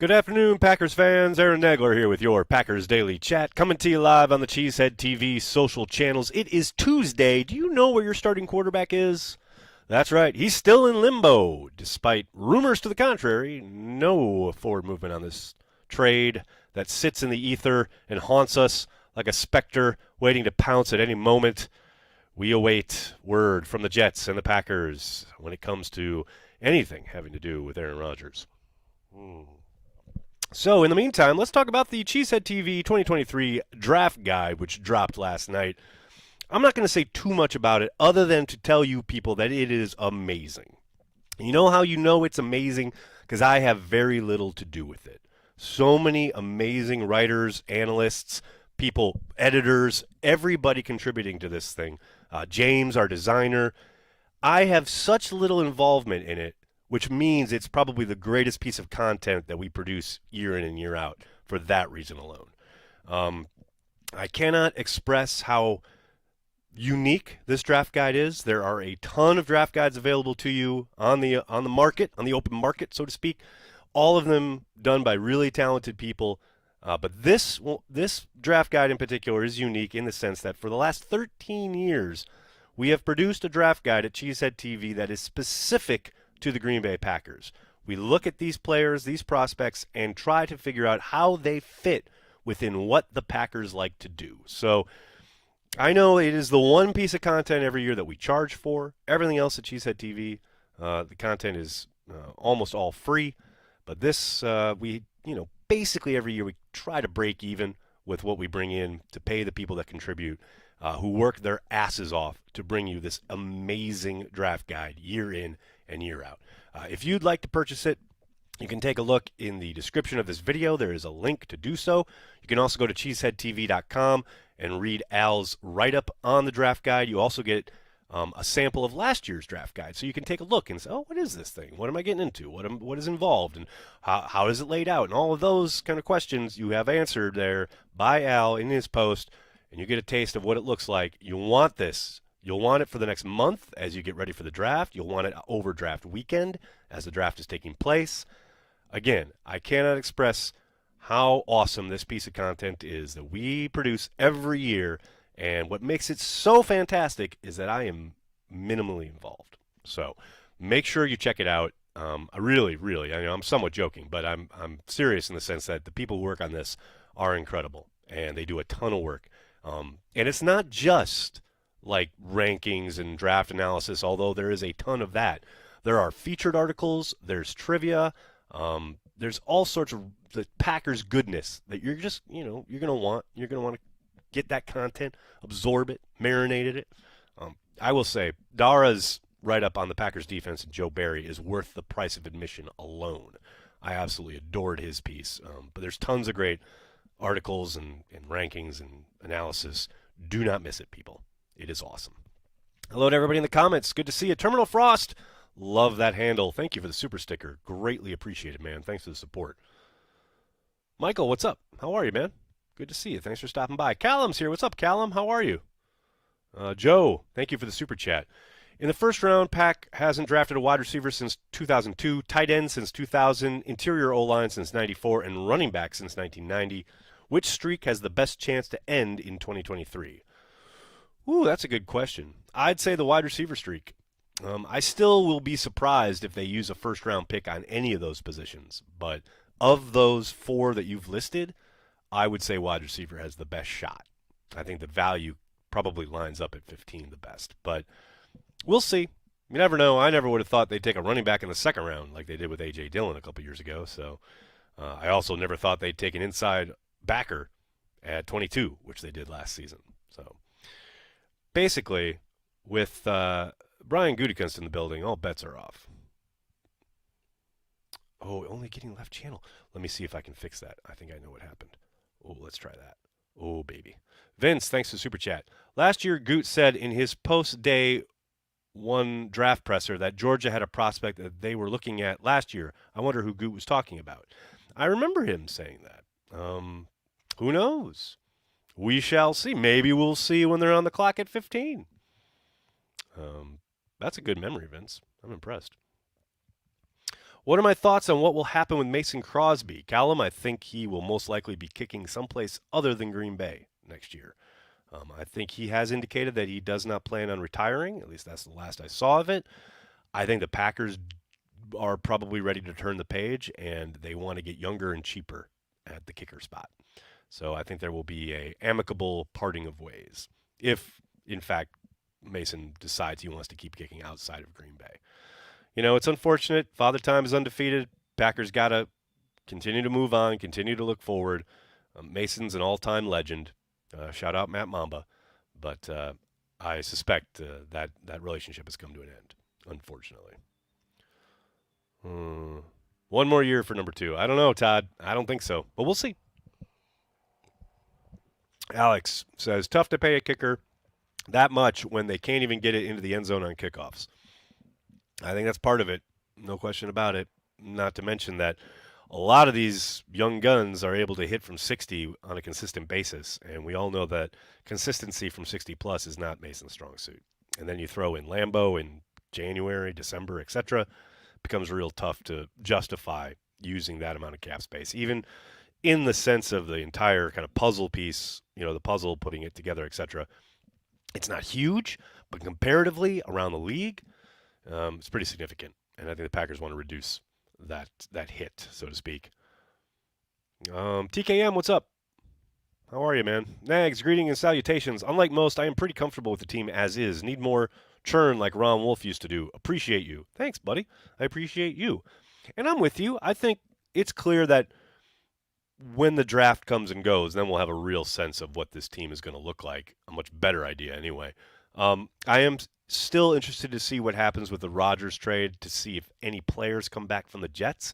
Good afternoon, Packers fans. Aaron Nagler here with your Packers Daily Chat, coming to you live on the Cheesehead TV social channels. It is Tuesday. Do you know where your starting quarterback is? That's right. He's still in limbo, despite rumors to the contrary. No forward movement on this trade that sits in the ether and haunts us like a specter waiting to pounce at any moment. We await word from the Jets and the Packers when it comes to anything having to do with Aaron Rodgers. So, in the meantime, let's talk about the Cheesehead TV 2023 Draft Guide, which dropped last night. I'm not going to say too much about it other than to tell you people that it is amazing. You know how you know it's amazing? Because I have very little to do with it. So many amazing writers, analysts, people, editors, everybody contributing to this thing. James, our designer. I have such little involvement in it, which means it's probably the greatest piece of content that we produce year in and year out for that reason alone. I cannot express how unique this draft guide is. There are a ton of draft guides available to you on the market, on the open market, so to speak. All of them done by really talented people. But this draft guide in particular is unique in the sense that for the last 13 years, we have produced a draft guide at Cheesehead TV that is specific to the Green Bay Packers. We look at these players, these prospects, and try to figure out how they fit within what the Packers like to do. So I know it is the one piece of content every year that we charge for. Everything else at Cheesehead TV, the content is almost all free. But this, basically every year we try to break even with what we bring in to pay the people that contribute, who work their asses off to bring you this amazing draft guide year in and year out. If you'd like to purchase it, you can take a look in the description of this video. There is a link to do so. You can also go to cheeseheadtv.com and read Al's write-up on the draft guide. You also get a sample of last year's draft guide, so you can take a look and say, oh, what is this thing? What am I getting into? What is involved? And how is it laid out? And all of those kind of questions you have answered there by Al in his post, and you get a taste of what it looks like. You want this. You'll want it for the next month as you get ready for the draft. You'll want it over draft weekend as the draft is taking place. Again, I cannot express how awesome this piece of content is that we produce every year. And what makes it so fantastic is that I am minimally involved. So make sure you check it out. I really, I'm somewhat joking, but I'm serious in the sense that the people who work on this are incredible, and they do a ton of work. And it's not just like rankings and draft analysis, although there is a ton of that. There are featured articles, there's trivia, there's all sorts of the Packers goodness that you're just, you're going to want. You're going to want to get that content, absorb it, marinate it. I will say, Dara's write-up on the Packers defense and Joe Barry is worth the price of admission alone. I absolutely adored his piece. But there's tons of great articles and rankings and analysis. Do not miss it, people. It is awesome. Hello to everybody in the comments. Good to see you. Terminal Frost. Love that handle. Thank you for the super sticker. Greatly appreciated, man. Thanks for the support. Michael, what's up? How are you, man? Good to see you. Thanks for stopping by. Callum's here. What's up, Callum? How are you? Joe, thank you for the super chat. In the first round, Pack hasn't drafted a wide receiver since 2002, tight end since 2000, interior O-line since 94, and running back since 1990. Which streak has the best chance to end in 2023? Ooh, that's a good question. I'd say the wide receiver streak. I still will be surprised if they use a first-round pick on any of those positions. But of those four that you've listed, I would say wide receiver has the best shot. I think the value probably lines up at 15 the best. But we'll see. You never know. I never would have thought they'd take a running back in the second round like they did with A.J. Dillon a couple years ago. So I also never thought they'd take an inside backer at 22, which they did last season. So basically, with Brian Gutekunst in the building, all bets are off. Oh, only getting left channel. Let me see if I can fix that. I think I know what happened. Oh, let's try that. Oh, baby. Vince, thanks for Super Chat. Last year, Goot said in his post-day one draft presser that Georgia had a prospect that they were looking at last year. I wonder who Goot was talking about. I remember him saying that. Who knows? We shall see. Maybe we'll see when they're on the clock at 15. That's a good memory, Vince. I'm impressed. What are my thoughts on what will happen with Mason Crosby? Callum, I think he will most likely be kicking someplace other than Green Bay next year. I think he has indicated that he does not plan on retiring. At least that's the last I saw of it. I think the Packers are probably ready to turn the page, and they want to get younger and cheaper at the kicker spot. So I think there will be a amicable parting of ways if, in fact, Mason decides he wants to keep kicking outside of Green Bay. It's unfortunate. Father Time is undefeated. Packers got to continue to move on, continue to look forward. Mason's an all-time legend. Shout out Matt Mamba. But I suspect that relationship has come to an end, unfortunately. One more year for number 2. I don't know, Todd. I don't think so. But we'll see. Alex says, tough to pay a kicker that much when they can't even get it into the end zone on kickoffs. I think that's part of it. No question about it. Not to mention that a lot of these young guns are able to hit from 60 on a consistent basis. And we all know that consistency from 60 plus is not Mason's strong suit. And then you throw in Lambeau in January, December, etc. It becomes real tough to justify using that amount of cap space, even in the sense of the entire kind of puzzle piece, the puzzle, putting it together, etc. It's not huge, but comparatively around the league, it's pretty significant. And I think the Packers want to reduce that hit, so to speak. TKM, what's up? How are you, man? Nags, greetings and salutations. Unlike most, I am pretty comfortable with the team as is. Need more churn like Ron Wolf used to do. Appreciate you. Thanks, buddy. I appreciate you. And I'm with you. I think it's clear that when the draft comes and goes, then we'll have a real sense of what this team is going to look like. A much better idea, anyway. I am still interested to see what happens with the Rodgers trade, to see if any players come back from the Jets.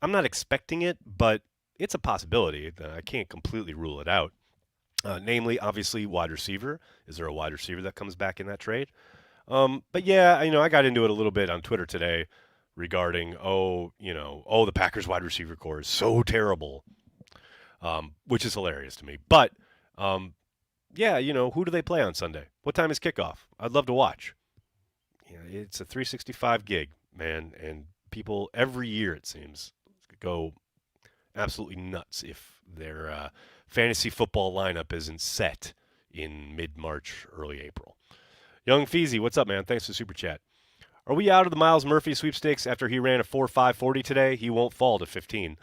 I'm not expecting it, but it's a possibility. I can't completely rule it out. Namely, obviously, wide receiver. Is there a wide receiver that comes back in that trade? But yeah, I got into it a little bit on Twitter today regarding, the Packers wide receiver core is so terrible, which is hilarious to me. But yeah, who do they play on Sunday? What time is kickoff? I'd love to watch. It's a 365 gig, man, and people every year, it seems, go absolutely nuts if their fantasy football lineup isn't set in mid-March, early April. Young Feezy, what's up, man? Thanks for the super chat. Are we out of the Miles Murphy sweepstakes after he ran a 4.5 40 today? He won't fall to 15.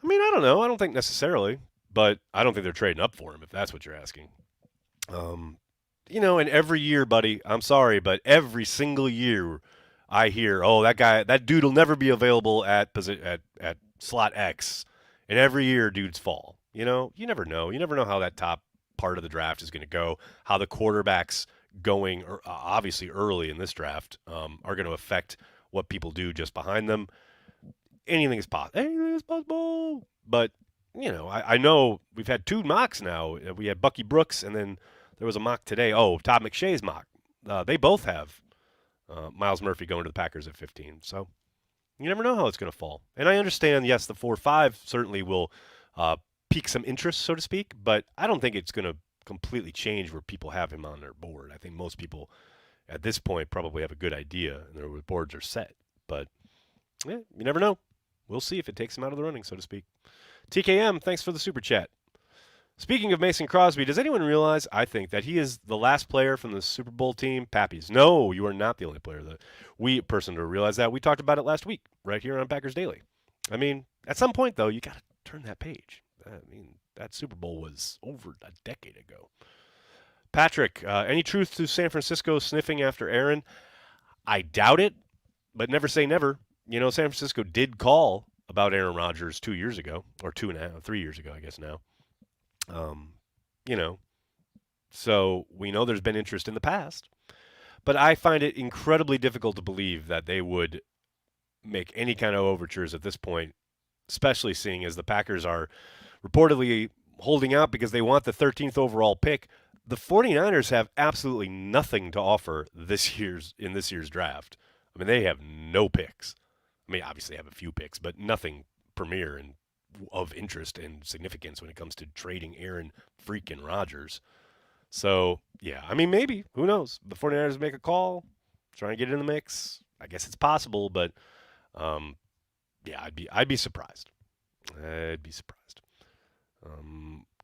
I don't know. I don't think necessarily, but I don't think they're trading up for him, if that's what you're asking. And every year, buddy, I'm sorry, but every single year I hear, that dude will never be available at slot X. And every year dudes fall. You never know. You never know how that top part of the draft is going to go, how the quarterbacks going, obviously early in this draft, are going to affect what people do just behind them. Anything is possible. Anything is possible. But, I know we've had 2 mocks now. We had Bucky Brooks, and then there was a mock today. Oh, Todd McShay's mock. They both have Miles Murphy going to the Packers at 15. So you never know how it's going to fall. And I understand, yes, the 4.5 certainly will pique some interest, so to speak, but I don't think it's going to completely change where people have him on their board. I think most people at this point probably have a good idea, and their boards are set. But yeah, you never know. We'll see if it takes him out of the running, so to speak. TKM, thanks for the super chat. Speaking of Mason Crosby, does anyone realize, I think, that he is the last player from the Super Bowl team, Pappies? No, you are not the only player person to realize that. We talked about it last week, right here on Packers Daily. At some point, though, you got to turn that page. That Super Bowl was over a decade ago. Patrick, any truth to San Francisco sniffing after Aaron? I doubt it, but never say never. San Francisco did call about Aaron Rodgers 2 years ago, or 3 years ago, I guess now. So we know there's been interest in the past, but I find it incredibly difficult to believe that they would make any kind of overtures at this point, especially seeing as the Packers are reportedly holding out because they want the 13th overall pick. The 49ers have absolutely nothing to offer in this year's draft. They have no picks. Obviously they have a few picks, but nothing premier and of interest and significance when it comes to trading Aaron freaking Rodgers. So, yeah, maybe. Who knows? The 49ers make a call, trying to get in the mix. I guess it's possible, but Yeah, I'd be surprised. I'd be surprised.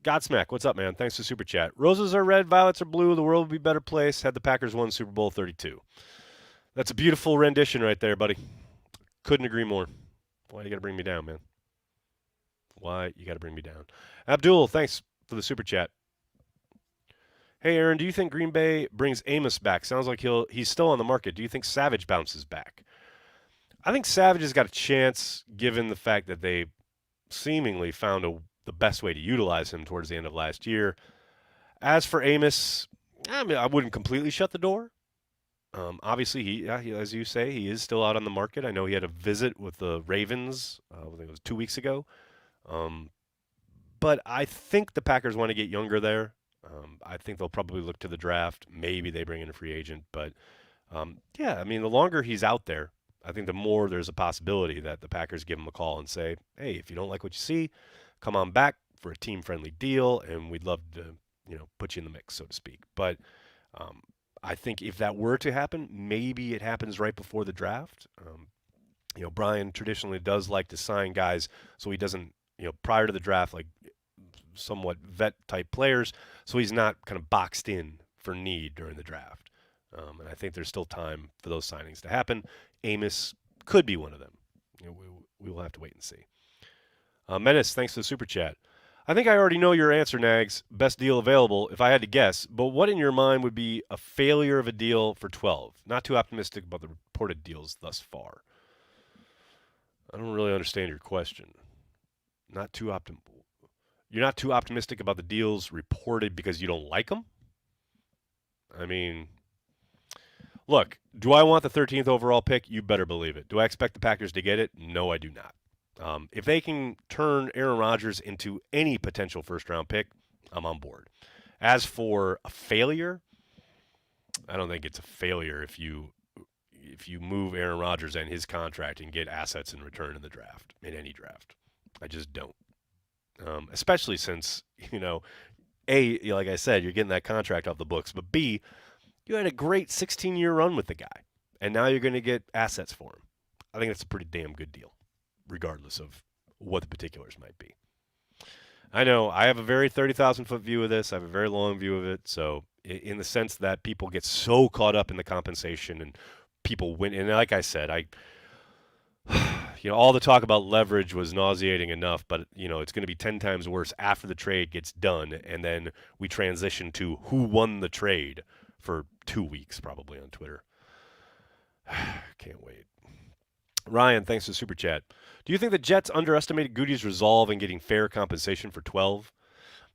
Godsmack, what's up, man? Thanks for super chat. Roses are red, violets are blue. The world would be a better place had the Packers won Super Bowl 32. That's a beautiful rendition right there, buddy. Couldn't agree more. Why you got to bring me down, man? Why you got to bring me down? Abdul, thanks for the super chat. Hey, Aaron, do you think Green Bay brings Amos back? Sounds like he's still on the market. Do you think Savage bounces back? I think Savage has got a chance given the fact that they seemingly found the best way to utilize him towards the end of last year. As for Amos, I mean, I wouldn't completely shut the door. Obviously, he, as you say, he is still out on the market. I know he had a visit with the Ravens, I think it was 2 weeks ago. But I think the Packers want to get younger there. I think they'll probably look to the draft. Maybe they bring in a free agent. But, yeah, I mean, the longer he's out there, I think the more there's a possibility that the Packers give him a call and say, hey, if you don't like what you see, come on back for a team-friendly deal, and we'd love to, put you in the mix, so to speak. But I think if that were to happen, maybe it happens right before the draft. Brian traditionally does like to sign guys so he doesn't, prior to the draft, like somewhat vet-type players, so he's not kind of boxed in for need during the draft. And I think there's still time for those signings to happen. Amos could be one of them. We will have to wait and see. Menace, thanks for the super chat. I think I already know your answer, Nags. Best deal available, if I had to guess. But what in your mind would be a failure of a deal for 12? Not too optimistic about the reported deals thus far. I don't really understand your question. You're not too optimistic about the deals reported because you don't like them? I mean, look, do I want the 13th overall pick? You better believe it. Do I expect the Packers to get it? No, I do not. If they can turn Aaron Rodgers into any potential first-round pick, I'm on board. As for a failure, I don't think it's a failure if you move Aaron Rodgers and his contract and get assets in return in the draft, in any draft. I just don't. Especially since, A, like I said, you're getting that contract off the books, but B, you had a great 16-year run with the guy, and now you're going to get assets for him. I think that's a pretty damn good deal, regardless of what the particulars might be. I know I have a very 30,000-foot view of this. I have a very long view of it. So in the sense that people get so caught up in the compensation and people win. And like I said, all the talk about leverage was nauseating enough, but, it's going to be 10 times worse after the trade gets done. And then we transition to who won the trade for 2 weeks probably on Twitter. Can't wait. Ryan, thanks for the super chat. Do you think the Jets underestimated Goody's resolve in getting fair compensation for 12?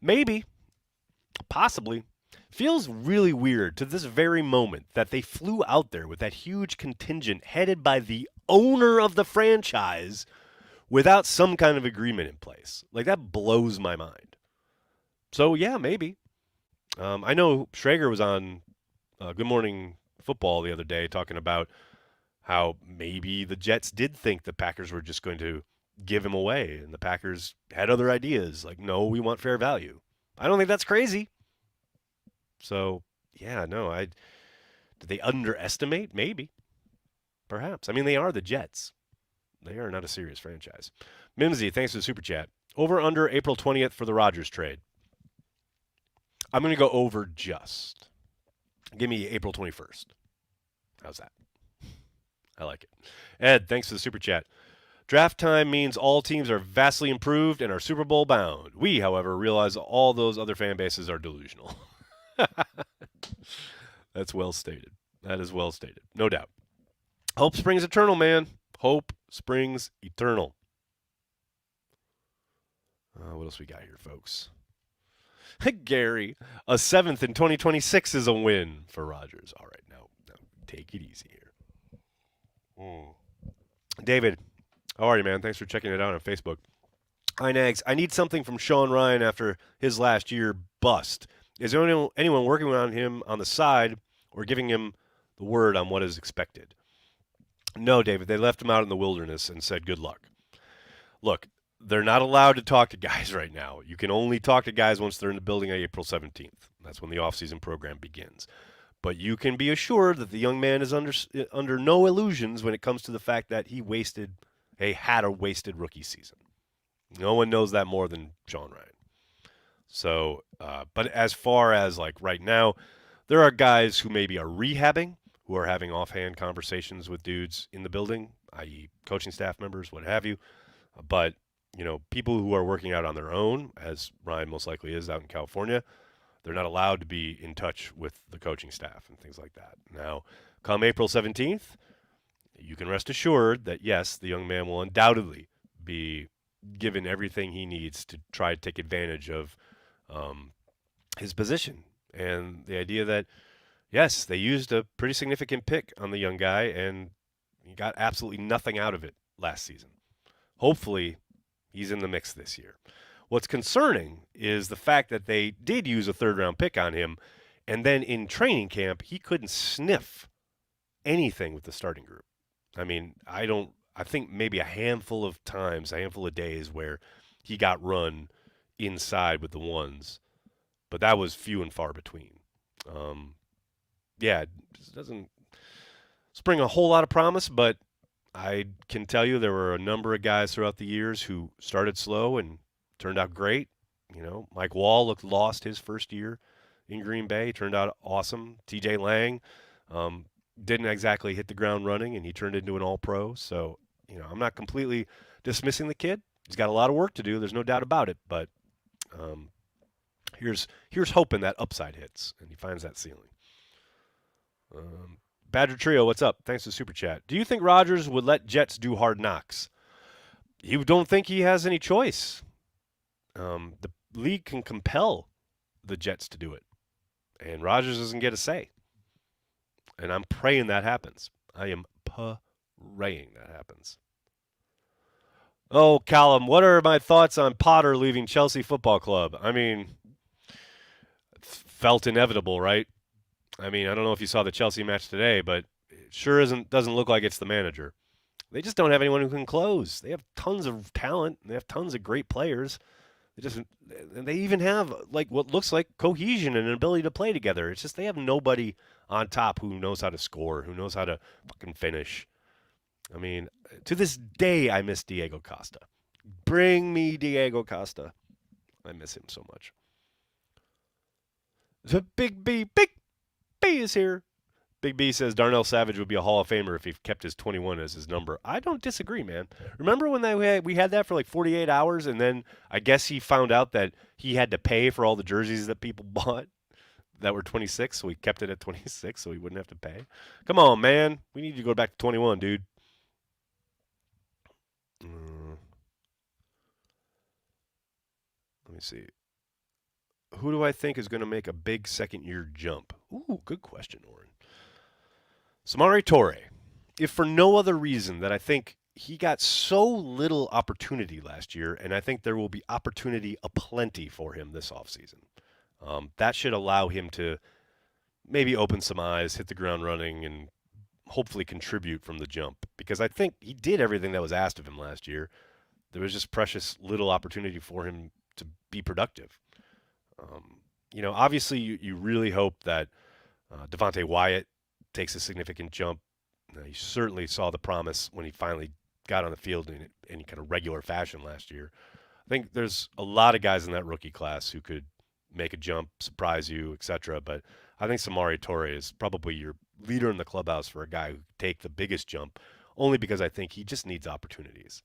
Maybe. Possibly. Feels really weird to this very moment that they flew out there with that huge contingent headed by the owner of the franchise without some kind of agreement in place. Like, that blows my mind. So, yeah, maybe. I know Schrager was on Good Morning Football the other day talking about how maybe the Jets did think the Packers were just going to give him away, and the Packers had other ideas, like, no, we want fair value. I don't think that's crazy. So, yeah, no, did they underestimate? Maybe. Perhaps. I mean, they are the Jets. They are not a serious franchise. Mimsy, thanks for the super chat. Over under April 20th for the Rodgers trade. I'm going to go over just. Give me April 21st. How's that? I like it. Ed, thanks for the super chat. Draft time means all teams are vastly improved and are Super Bowl bound. We, however, realize all those other fan bases are delusional. That's well stated. That is well stated. No doubt. Hope springs eternal, man. Hope springs eternal. What else we got here, folks? Gary, a 7th in 2026 is a win for Rodgers. All right, now take it easy here. David, how are you, man? Thanks for checking it out on Facebook. Hi, Nags. I need something from Sean Ryan after his last year bust. Is there anyone working on him on the side or giving him the word on what is expected? No, David. They left him out in the wilderness and said good luck. Look, they're not allowed to talk to guys right now. You can only talk to guys once they're in the building on April 17th. That's when the offseason program begins. But you can be assured that the young man is under no illusions when it comes to the fact that he wasted They had a wasted rookie season. No one knows that more than Sean Ryan. So, but as far as like right now, there are guys who maybe are rehabbing, who are having offhand conversations with dudes in the building, i.e., coaching staff members, what have you. But people who are working out on their own, as Ryan most likely is out in California, they're not allowed to be in touch with the coaching staff and things like that. Now, come April 17th, you can rest assured that, yes, the young man will undoubtedly be given everything he needs to try to take advantage of his position. And the idea that, yes, they used a pretty significant pick on the young guy, and he got absolutely nothing out of it last season. Hopefully, he's in the mix this year. What's concerning is the fact that they did use a third-round pick on him, and then in training camp, he couldn't sniff anything with the starting group. I mean, I think maybe a handful of times, a handful of days where he got run inside with the ones, but that was few and far between. It doesn't spring a whole lot of promise, but I can tell you there were a number of guys throughout the years who started slow and turned out great. Mike Wall looked lost his first year in Green Bay. Turned out awesome. TJ Lang didn't exactly hit the ground running, and he turned into an all-pro. So, I'm not completely dismissing the kid. He's got a lot of work to do. There's no doubt about it. But here's hoping that upside hits and he finds that ceiling. Badger Trio, what's up? Thanks for the super chat. Do you think Rodgers would let Jets do Hard Knocks? You don't think he has any choice. The league can compel the Jets to do it, and Rodgers doesn't get a say. And I'm praying that happens. I am praying that happens. Oh, Callum, what are my thoughts on Potter leaving Chelsea Football Club? I mean, felt inevitable, right? I mean, I don't know if you saw the Chelsea match today, but it sure doesn't look like it's the manager. They just don't have anyone who can close. They have tons of talent. They have tons of great players. They even have like what looks like cohesion and an ability to play together. It's just they have nobody on top who knows how to score, who knows how to fucking finish. I mean, to this day, I miss Diego Costa. Bring me Diego Costa. I miss him so much. The Big B is here. Big B says Darnell Savage would be a Hall of Famer if he kept his 21 as his number. I don't disagree, man. Remember when we had that for like 48 hours, and then I guess he found out that he had to pay for all the jerseys that people bought that were 26, so he kept it at 26 so he wouldn't have to pay. Come on, man. We need to go back to 21, dude. Let me see. Who do I think is going to make a big second-year jump? Ooh, good question, Oren. Samori Toure. If for no other reason that I think he got so little opportunity last year, and I think there will be opportunity aplenty for him this offseason. That should allow him to maybe open some eyes, hit the ground running, and hopefully contribute from the jump. Because I think he did everything that was asked of him last year. There was just precious little opportunity for him to be productive. Obviously you really hope that Devontae Wyatt takes a significant jump. You certainly saw the promise when he finally got on the field in any kind of regular fashion last year. I think there's a lot of guys in that rookie class who could make a jump, surprise you, etc. But I think Samori Toure is probably your leader in the clubhouse for a guy who can take the biggest jump, only because I think he just needs opportunities.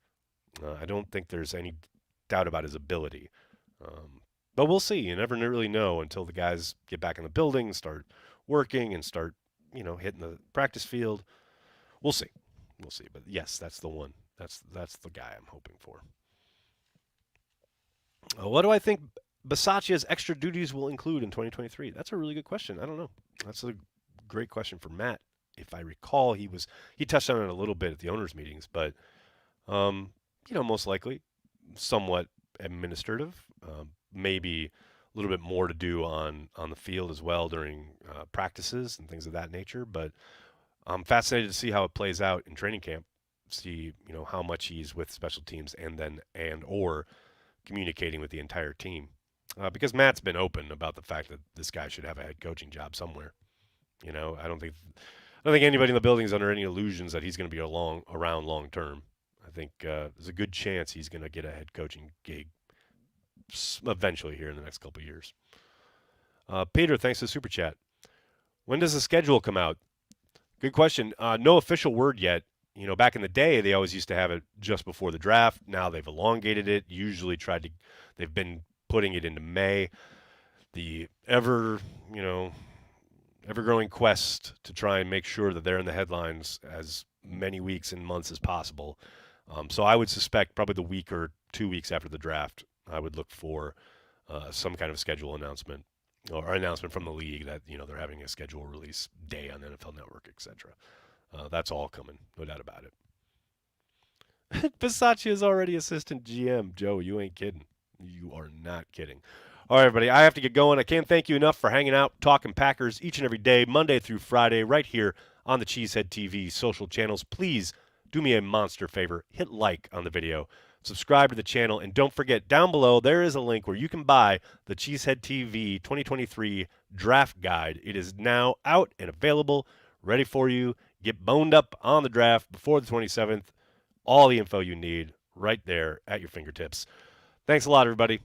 I don't think there's any doubt about his ability. But we'll see. You never really know until the guys get back in the building and start working and start, hitting the practice field. We'll see. We'll see. But yes, that's the one. That's the guy I'm hoping for. What do I think Bisaccia's extra duties will include in 2023? That's a really good question. I don't know. That's a great question for Matt. If I recall, he touched on it a little bit at the owners' meetings, but most likely somewhat administrative. Maybe a little bit more to do on the field as well during practices and things of that nature. But I'm fascinated to see how it plays out in training camp. See, how much he's with special teams or communicating with the entire team. Because Matt's been open about the fact that this guy should have a head coaching job somewhere. I don't think anybody in the building is under any illusions that he's going to be around long term. I think there's a good chance he's going to get a head coaching gig eventually here in the next couple of years. Peter, thanks for the super chat. When does the schedule come out? Good question. No official word yet. You know, back in the day, they always used to have it just before the draft. Now they've elongated it. They've been putting it into May. The ever-growing quest to try and make sure that they're in the headlines as many weeks and months as possible. So I would suspect probably the week or 2 weeks after the draft, I would look for some kind of schedule announcement or announcement from the league that, they're having a schedule release day on the NFL Network, etc. That's all coming, no doubt about it. Bisaccia is already assistant GM. Joe, you ain't kidding. You are not kidding. All right, everybody, I have to get going. I can't thank you enough for hanging out, talking Packers each and every day, Monday through Friday, right here on the Cheesehead TV social channels. Please do me a monster favor. Hit like on the video. Subscribe to the channel. And don't forget, down below, there is a link where you can buy the Cheesehead TV 2023 Draft Guide. It is now out and available, ready for you. Get boned up on the draft before the 27th. All the info you need right there at your fingertips. Thanks a lot, everybody.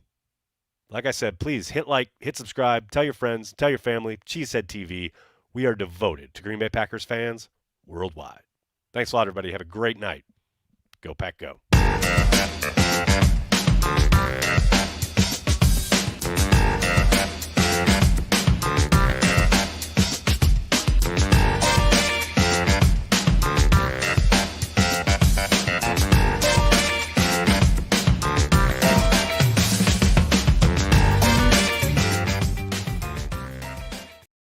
Like I said, please hit like, hit subscribe, tell your friends, tell your family. Cheesehead TV. We are devoted to Green Bay Packers fans worldwide. Thanks a lot, everybody. Have a great night. Go Pack Go.